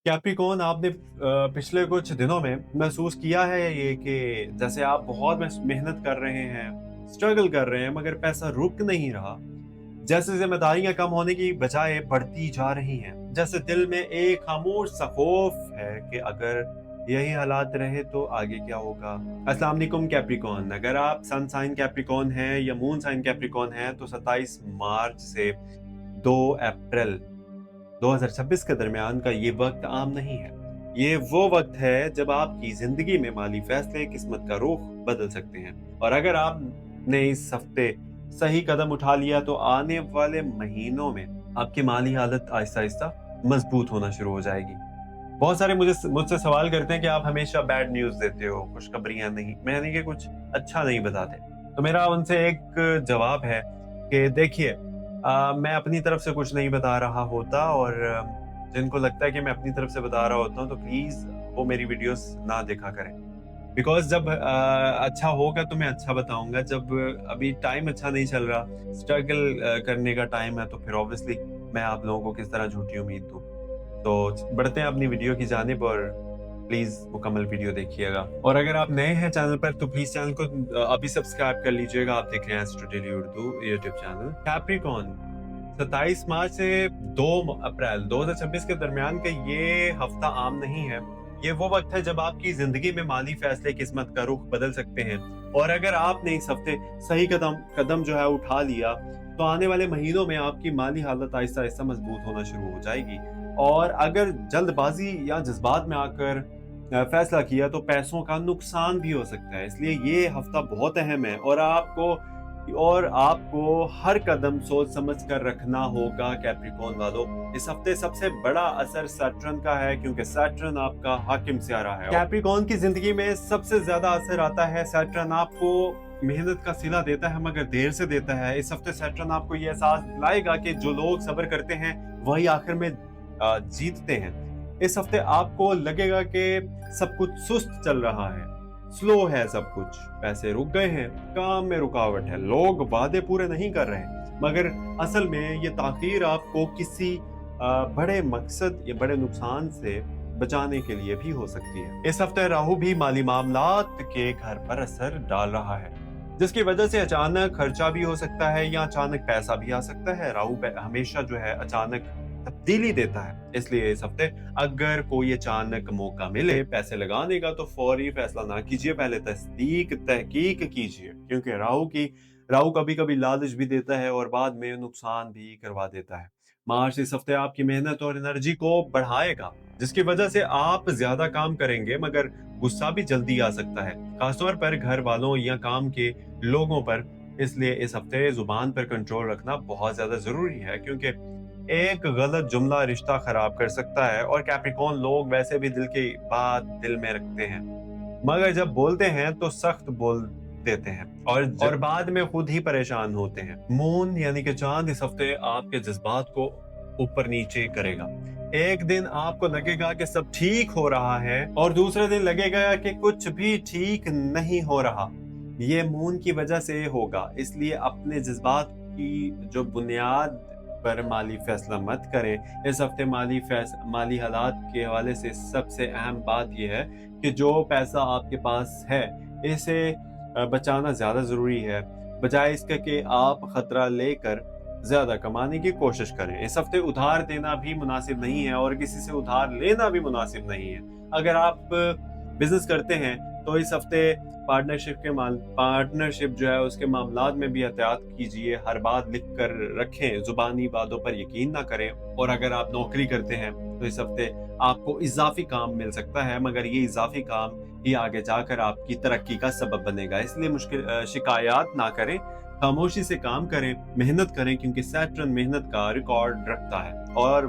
Capricorn आपने पिछले कुछ दिनों में महसूस किया है ये कि जैसे आप बहुत मेहनत कर रहे हैं, स्ट्रगल कर रहे हैं मगर पैसा रुक नहीं रहा। जैसे ज़िम्मेदारियाँ कम होने की बजाय बढ़ती जा रही हैं। जैसे दिल में एक खामोश सा खौफ है कि अगर यही हालात रहे तो आगे क्या होगा? अस्सलाम वालेकुम कैप्रिकॉर्न। अगर आप सन साइन कैप्रिकॉर्न हैं या मून साइन कैप्रिकॉर्न हैं तो 27 मार्च से 2 अप्रैल 2026 के दरमियान का ये वक्त आम नहीं है। ये वो वक्त है जब आपकी जिंदगी में माली फैसले किस्मत का रुख बदल सकते हैं। और अगर आपने इस हफ्ते सही कदम उठा लिया तो आने वाले महीनों में आपकी माली हालत आहिस्ता आहिस्ता मजबूत होना शुरू हो जाएगी। बहुत सारे मुझसे सवाल करते हैं कि आप हमेशा बैड न्यूज देते हो, खुशखबरियां नहीं, मैंने कि कुछ अच्छा नहीं बताते। तो मेरा उनसे एक जवाब है कि देखिए, मैं अपनी तरफ से कुछ नहीं बता रहा होता और जिनको लगता है कि मैं अपनी तरफ से बता रहा होता हूँ तो प्लीज वो मेरी वीडियोस ना देखा करें। बिकॉज जब अच्छा होगा तो मैं अच्छा बताऊंगा। जब अभी टाइम अच्छा नहीं चल रहा, स्ट्रगल करने का टाइम है, तो फिर ऑब्वियसली मैं आप लोगों को किस तरह झूठी उम्मीद दूं। तो बढ़ते हैं अपनी वीडियो की जानिब और प्लीज मुकम्मल वीडियो देखिएगा। और अगर आप नए हैं चैनल पर तो प्लीज चैनल को अभी सब्सक्राइब कर लीजिएगा। आप देख रहे हैं astro daily Urdu YouTube channel. Capricorn 27 मार्च से 2 अप्रैल 2026 के दरमियान का ये हफ्ता आम नहीं है। ये वो वक्त है जब आपकी जिंदगी में माली फैसले किस्मत का रुख बदल सकते हैं। और अगर आपने इस हफ्ते सही कदम कदम जो है उठा लिया तो आने वाले महीनों में आपकी माली हालत आहिस्ता आहिस्ता मजबूत होना शुरू हो जाएगी। और अगर जल्दबाजी या जज्बात में आकर फैसला किया तो पैसों का नुकसान भी हो सकता है। इसलिए ये हफ्ता बहुत अहम है और आपको हर कदम सोच समझ कर रखना होगा। कैप्रिकॉर्न वालों, इस हफ्ते सबसे बड़ा असर सैटर्न का है क्योंकि सैटर्न आपका हाकिम सियारा है। कैप्रिकॉर्न की जिंदगी में सबसे ज्यादा असर आता है सैटर्न आपको मेहनत का सिला देता है मगर देर से देता है। इस हफ्ते सैटर्न आपको ये एहसास दिलाएगा कि जो लोग सब्र करते हैं वही आखिर में जीतते हैं। इस हफ्ते आपको लगेगा कि सब कुछ सुस्त चल रहा है, स्लो है सब कुछ, पैसे रुक गए हैं, काम में रुकावट है, लोग वादे पूरे नहीं कर रहे हैं। मगर असल में ये ताखीर आपको किसी बड़े मकसद या बड़े नुकसान से बचाने के लिए भी हो सकती है। इस हफ्ते राहु भी माली मामलात के घर पर असर डाल रहा है, जिसकी वजह से अचानक खर्चा भी हो सकता है या अचानक पैसा भी आ सकता है। राहु हमेशा जो है अचानक तब्दीली देता है। इसलिए इस हफ्ते अगर कोई अचानक मौका मिले पैसे लगाने का तो फौरी फैसला ना कीजिए, पहले तहकीक कीजिए, क्योंकि राहु कभी कभी लालच भी देता है और बाद में नुकसान भी करवा देता है। मार्च इस हफ्ते आपकी मेहनत और एनर्जी को बढ़ाएगा, जिसकी वजह से आप ज्यादा काम करेंगे मगर गुस्सा भी जल्दी आ सकता है, खासतौर पर घर वालों या काम के लोगों पर। इसलिए इस हफ्ते जुबान पर कंट्रोल रखना बहुत ज्यादा जरूरी है, क्योंकि एक गलत जुमला रिश्ता खराब कर सकता है। और कैप्रिकॉर्न लोग वैसे भी दिल की बात दिल में रखते हैं, मगर जब बोलते हैं तो सख्त बोल देते हैं और बाद में खुद ही परेशान होते हैं। मून यानी कि चांद इस हफ्ते आपके जज्बात को ऊपर नीचे करेगा। एक दिन आपको लगेगा कि सब ठीक हो रहा है और दूसरे दिन लगेगा कि कुछ भी ठीक नहीं हो रहा। ये मून की वजह से होगा, इसलिए अपने जज्बात की जो बुनियाद पर माली फैसला मत करें। इस हफ्ते माली हालात के हवाले से सबसे अहम बात यह है कि जो पैसा आपके पास है इसे बचाना ज्यादा जरूरी है, बजाय इसके कि आप खतरा लेकर ज्यादा कमाने की कोशिश करें। इस हफ्ते उधार देना भी मुनासिब नहीं है और किसी से उधार लेना भी मुनासिब नहीं है। अगर आप बिजनेस करते हैं तो इस हफ्ते पार्टनरशिप जो है उसके मामलात में भी एहतियात कीजिए। हर बात लिख कर रखें, जुबानी बातों पर यकीन ना करें। और अगर आप नौकरी करते हैं तो इस हफ्ते आपको इजाफी काम मिल सकता है, मगर ये इजाफी काम ही आगे जाकर आपकी तरक्की का सबब बनेगा। इसलिए मुश्किल शिकायत ना करें, खामोशी से काम करें, मेहनत करें, क्योंकि सैटर्न मेहनत का रिकॉर्ड रखता है और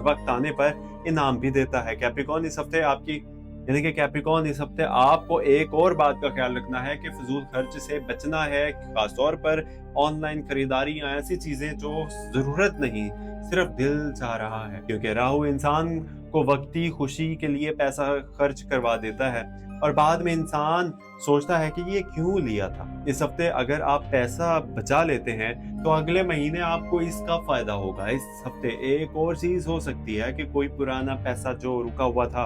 वक्त आने पर इनाम भी देता है। कैप्रिकॉर्न इस हफ्ते कैप्रिकॉर्न इस हफ्ते आपको एक और बात का ख्याल रखना है कि फजूल खर्च से बचना है, खासतौर पर ऑनलाइन खरीदारी या ऐसी चीजें जो जरूरत नहीं। सिर्फ दिल चाह रहा है, क्योंकि राहु इंसान को वक्ती खुशी के लिए पैसा खर्च करवा देता है और बाद में इंसान सोचता है कि ये क्यों लिया था। इस हफ्ते अगर आप पैसा बचा लेते हैं तो अगले महीने आपको इसका फायदा होगा। इस हफ्ते एक और चीज हो सकती है कि कोई पुराना पैसा जो रुका हुआ था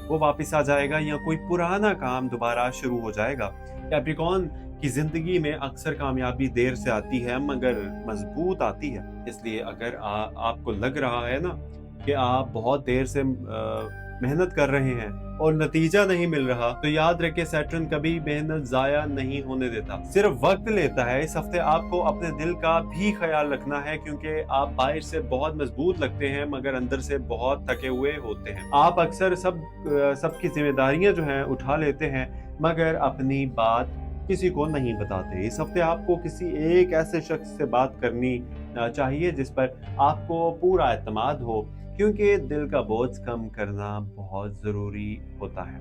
वो वापस आ जाएगा या कोई पुराना काम दोबारा शुरू हो जाएगा। कैप्रिकॉर्न की जिंदगी में अक्सर कामयाबी देर से आती है मगर मजबूत आती है। इसलिए अगर आपको लग रहा है ना कि आप बहुत देर से मेहनत कर रहे हैं और नतीजा नहीं मिल रहा, तो याद रखें सैटर्न कभी मेहनत जाया नहीं होने देता, सिर्फ वक्त लेता है। इस हफ्ते आपको अपने दिल का भी ख्याल रखना है, क्योंकि आप बाहर से बहुत मजबूत लगते हैं मगर अंदर से बहुत थके हुए होते हैं। आप अक्सर सबकी जिम्मेदारियां जो हैं उठा लेते हैं मगर अपनी बात किसी को नहीं बताते। इस हफ्ते आपको किसी एक ऐसे शख्स से बात करनी चाहिए जिस पर आपको पूरा एतमाद हो, क्योंकि दिल का बोझ कम करना बहुत जरूरी होता है।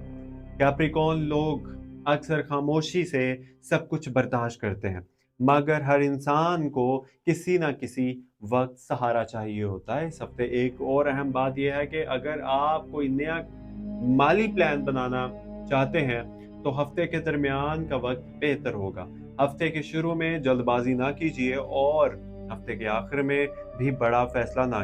कैप्रिकॉर्न लोग अक्सर खामोशी से सब कुछ बर्दाश्त करते हैं मगर हर इंसान को किसी ना किसी वक्त सहारा चाहिए होता है। इस हफ्ते एक और अहम बात यह है कि अगर आप कोई नया माली प्लान बनाना चाहते हैं तो हफ्ते के दरमियान का वक्त बेहतर होगा। हफ्ते के शुरू में जल्दबाजी ना कीजिए और हफ्ते के आखिर में भी बड़ा फैसला ना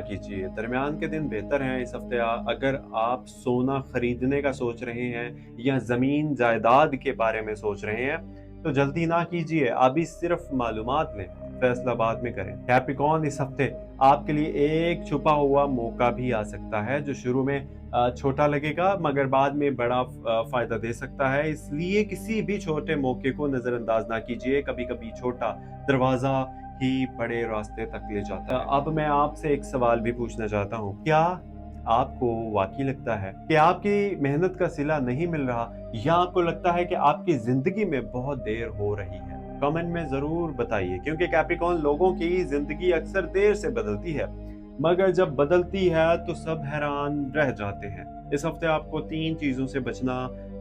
कीजिए। दरमियान के दिन बेहतर हैं। इस हफ्ते अगर आप सोना खरीदने का सोच रहे हैं या जमीन जायदाद के बारे में सोच रहे हैं तो जल्दी ना कीजिए, अभी सिर्फ मालूमात लें, फैसला बाद में करें। कैप्रिकॉर्न इस हफ्ते आपके लिए एक छुपा हुआ मौका भी आ सकता है जो शुरू में छोटा लगेगा मगर बाद में बड़ा फायदा दे सकता है। इसलिए किसी भी छोटे मौके को नजरअंदाज ना कीजिए, कभी कभी छोटा दरवाजा ही बड़े रास्ते तक ले जाता है। अब मैं आपसे एक सवाल भी पूछना चाहता हूँ, क्या आपको वाकई लगता है कि आपकी मेहनत का सिला नहीं मिल रहा या आपको लगता है कि आपकी जिंदगी में बहुत देर हो रही है? कमेंट में जरूर बताइए, क्योंकि कैप्रिकॉर्न लोगों की जिंदगी अक्सर देर से बदलती है मगर जब बदलती है तो सब हैरान रह जाते हैं। इस हफ्ते आपको 3 चीजों से बचना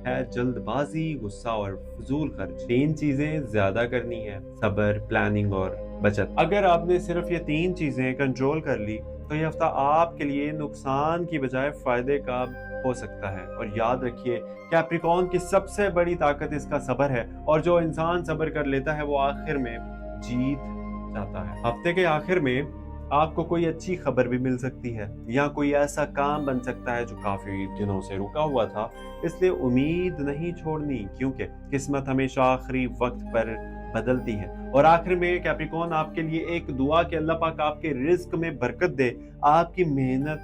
है: जल्दबाजी, गुस्सा और फजूल खर्च। 3 चीजें ज्यादा करनी है: सब्र, प्लानिंग और बचत। अगर आपने सिर्फ ये 3 चीजें कंट्रोल कर ली तो ये हफ्ता आपके लिए नुकसान की बजाय फायदे का हो सकता है। और याद रखिए, कैप्रिकॉर्न की सबसे बड़ी ताकत इसका सब्र है और जो इंसान सब्र कर लेता है वो आखिर में जीत जाता है। हफ्ते के आखिर में आपको कोई अच्छी खबर भी मिल सकती है या कोई ऐसा काम बन सकता है जो काफी दिनों से रुका हुआ था। इसलिए उम्मीद नहीं छोड़नी, क्योंकि किस्मत हमेशा आखिरी वक्त पर बदलती है। और आखिर में कैप्रिकॉर्न आपके लिए एक दुआ कि अल्लाह पाक आपके रिस्क में बरकत दे, आपकी मेहनत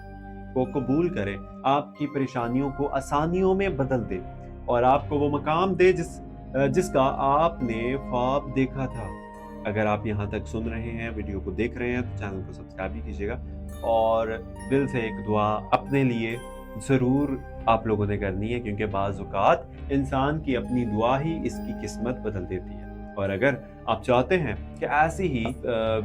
को कबूल करे, आपकी परेशानियों को आसानियों में बदल दे और आपको वो मकाम दे जिसका आपने ख्वाब देखा था। अगर आप यहाँ तक सुन रहे हैं, वीडियो को देख रहे हैं, तो चैनल को सब्सक्राइब भी कीजिएगा और दिल से एक दुआ अपने लिए ज़रूर आप लोगों ने करनी है, क्योंकि बाज़ औक़ात इंसान की अपनी दुआ ही इसकी किस्मत बदल देती है। और अगर आप चाहते हैं कि ऐसी ही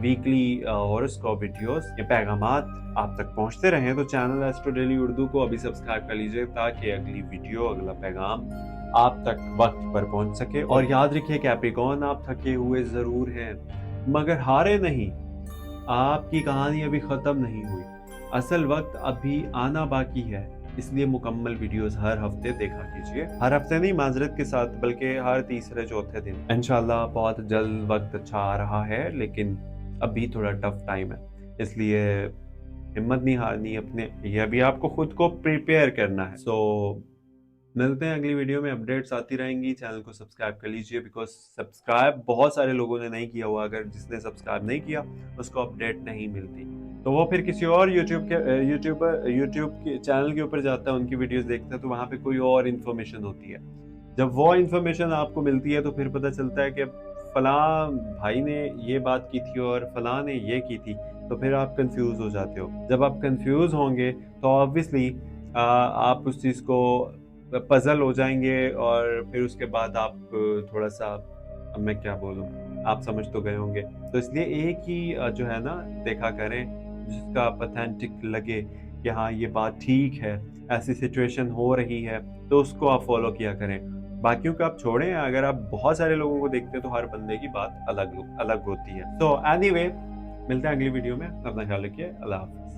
वीकली हॉरोस्कोप वीडियोस या पैगामात आप तक पहुंचते रहें तो चैनल एस्ट्रो डेली उर्दू को अभी सब्सक्राइब कर लीजिए, ताकि अगली वीडियो, अगला पैगाम आप तक वक्त पर पहुंच सके। और याद रखिए कैप्रिकॉर्न, आप थके हुए जरूर हैं मगर हारे नहीं। आपकी कहानी अभी खत्म नहीं हुई, असल वक्त अभी आना बाकी है। इसलिए मुकम्मल वीडियोस हर हफ्ते देखा कीजिए। हर हफ्ते नहीं, माजरत के साथ, बल्कि हर तीसरे चौथे दिन। इंशाल्लाह बहुत जल्द वक्त अच्छा आ रहा है, लेकिन अभी थोड़ा टफ टाइम है, इसलिए हिम्मत नहीं हारनी अपने, ये अभी आपको खुद को प्रिपेयर करना है। सो मिलते हैं अगली वीडियो में, अपडेट्स आती रहेंगी। चैनल को सब्सक्राइब कर लीजिए, बिकॉज सब्सक्राइब बहुत सारे लोगों ने नहीं किया हुआ। अगर जिसने सब्सक्राइब नहीं किया उसको अपडेट नहीं मिलती, तो वो फिर किसी और यूट्यूब के चैनल के ऊपर जाता है, उनकी वीडियोस देखता है, तो वहाँ पे कोई और इन्फॉर्मेशन होती है। जब वो इन्फॉर्मेशन आपको मिलती है तो फिर पता चलता है कि फलां भाई ने ये बात की थी और फलां ने ये की थी, तो फिर आप कंफ्यूज हो जाते हो। जब आप कंफ्यूज होंगे तो ऑब्वियसली आप उस चीज़ को पजल हो जाएंगे और फिर उसके बाद आप थोड़ा सा, अब मैं क्या बोलूँ, आप समझ तो गए होंगे। तो इसलिए एक ही जो है ना देखा करें जिसका आप ऑथेंटिक लगे कि हाँ ये बात ठीक है, ऐसी सिचुएशन हो रही है, तो उसको आप फॉलो किया करें। बाकियों को आप छोड़ें। अगर आप बहुत सारे लोगों को देखते हैं तो हर बंदे की बात अलग अलग होती है। तो एनीवे, मिलते हैं अगली वीडियो में, अपना ख्याल रखिए, अल्लाह हाफ़िज़।